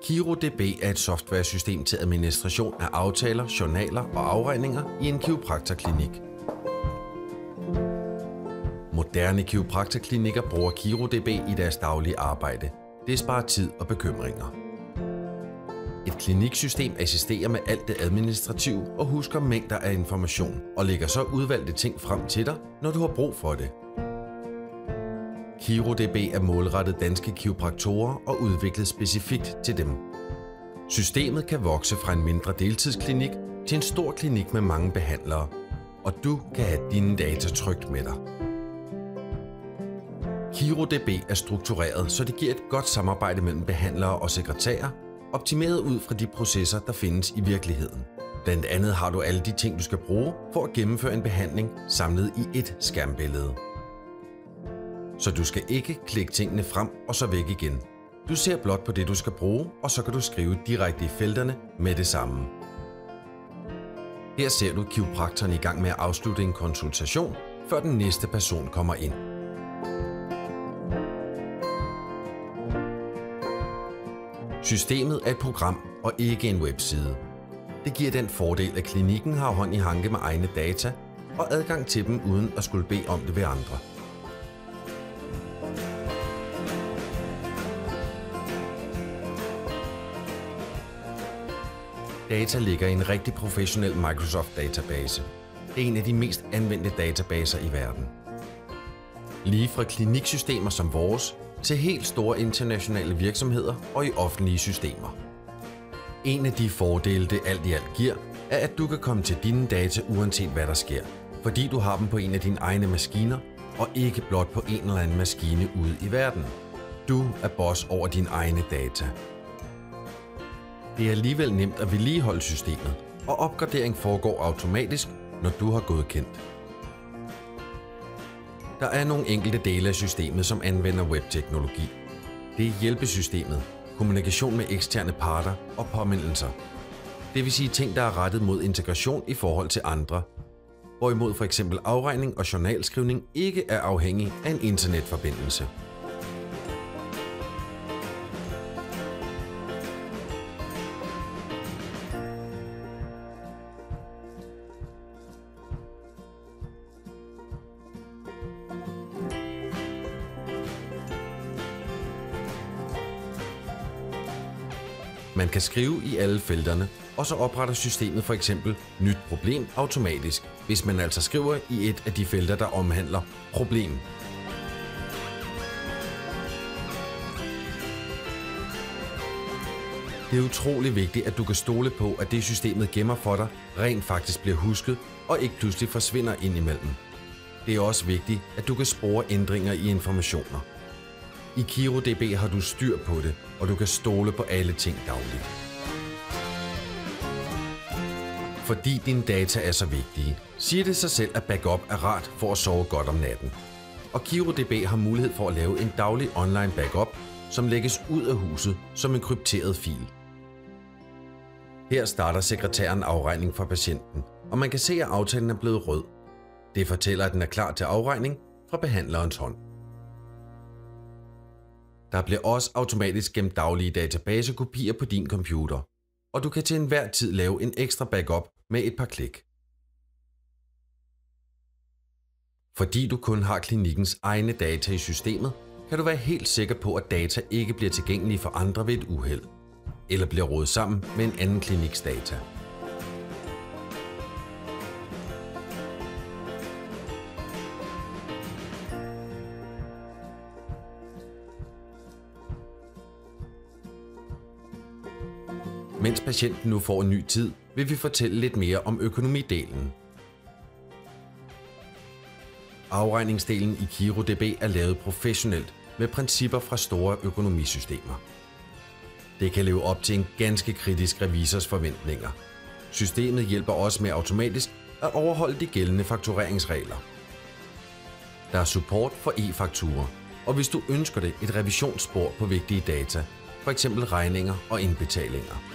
KiroDB er et softwaresystem til administration af aftaler, journaler og afregninger i en kiropraktorklinik. Moderne kiropraktorklinikker bruger KiroDB i deres daglige arbejde. Det sparer tid og bekymringer. Et kliniksystem assisterer med alt det administrative og husker mængder af information og lægger så udvalgte ting frem til dig, når du har brug for det. KiroDB er målrettet danske kiropraktorer og udviklet specifikt til dem. Systemet kan vokse fra en mindre deltidsklinik til en stor klinik med mange behandlere, og du kan have dine data trygt med dig. KiroDB er struktureret, så det giver et godt samarbejde mellem behandlere og sekretærer, optimeret ud fra de processer, der findes i virkeligheden. Blandt andet har du alle de ting, du skal bruge for at gennemføre en behandling, samlet i ét skærmbillede. Så du skal ikke klikke tingene frem og så væk igen. Du ser blot på det, du skal bruge, og så kan du skrive direkte i felterne med det samme. Her ser du kiropraktoren i gang med at afslutte en konsultation, før den næste person kommer ind. Systemet er et program og ikke en webside. Det giver den fordel, at klinikken har hånd i hanke med egne data og adgang til dem uden at skulle bede om det ved andre. Data ligger i en rigtig professionel Microsoft-database. Det er en af de mest anvendte databaser i verden. Lige fra kliniksystemer som vores, til helt store internationale virksomheder og i offentlige systemer. En af de fordele, det alt i alt giver, er, at du kan komme til dine data uanset hvad der sker, fordi du har dem på en af dine egne maskiner, og ikke blot på en eller anden maskine ude i verden. Du er boss over dine egne data. Det er alligevel nemt at vedligeholde systemet, og opgradering foregår automatisk, når du har godkendt. Der er nogle enkelte dele af systemet, som anvender webteknologi. Det er hjælpesystemet, kommunikation med eksterne parter og påmindelser. Det vil sige ting, der er rettet mod integration i forhold til andre, hvorimod f.eks. afregning og journalskrivning ikke er afhængig af en internetforbindelse. Man kan skrive i alle felterne, og så opretter systemet for eksempel nyt problem automatisk, hvis man altså skriver i et af de felter, der omhandler problem. Det er utrolig vigtigt, at du kan stole på, at det systemet gemmer for dig rent faktisk bliver husket og ikke pludselig forsvinder indimellem. Det er også vigtigt, at du kan spore ændringer i informationer. I KiroDB har du styr på det, og du kan stole på alle ting dagligt. Fordi dine data er så vigtige, siger det sig selv, at backup er rart for at sove godt om natten. Og KiroDB har mulighed for at lave en daglig online backup, som lægges ud af huset som en krypteret fil. Her starter sekretæren afregning fra patienten, og man kan se, at aftalen er blevet rød. Det fortæller, at den er klar til afregning fra behandlerens hånd. Der bliver også automatisk gemt daglige databasekopier på din computer, og du kan til enhver tid lave en ekstra backup med et par klik. Fordi du kun har klinikkens egne data i systemet, kan du være helt sikker på, at data ikke bliver tilgængelige for andre ved et uheld, eller bliver rodet sammen med en anden kliniks data. Mens patienten nu får en ny tid, vil vi fortælle lidt mere om økonomidelen. Afregningsdelen i KiroDB er lavet professionelt med principper fra store økonomisystemer. Det kan leve op til en ganske kritisk revisors forventninger. Systemet hjælper også med automatisk at overholde de gældende faktureringsregler. Der er support for e-fakturer, og hvis du ønsker det, et revisionsspor på vigtige data, f.eks. regninger og indbetalinger.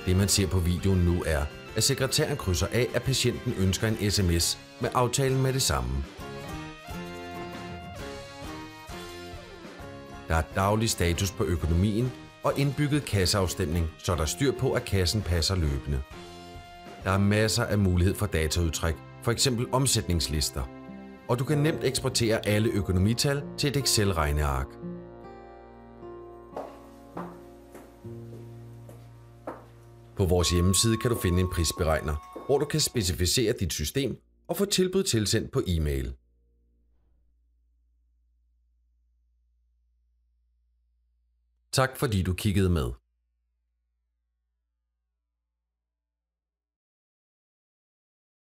Det man ser på videoen nu er, at sekretæren krydser af, at patienten ønsker en sms med aftalen med det samme. Der er daglig status på økonomien og indbygget kasseafstemning, så der er styr på, at kassen passer løbende. Der er masser af mulighed for dataudtræk, f.eks. omsætningslister. Og du kan nemt eksportere alle økonomital til et Excel-regneark. På vores hjemmeside kan du finde en prisberegner, hvor du kan specificere dit system og få tilbud tilsendt på e-mail. Tak fordi du kiggede med.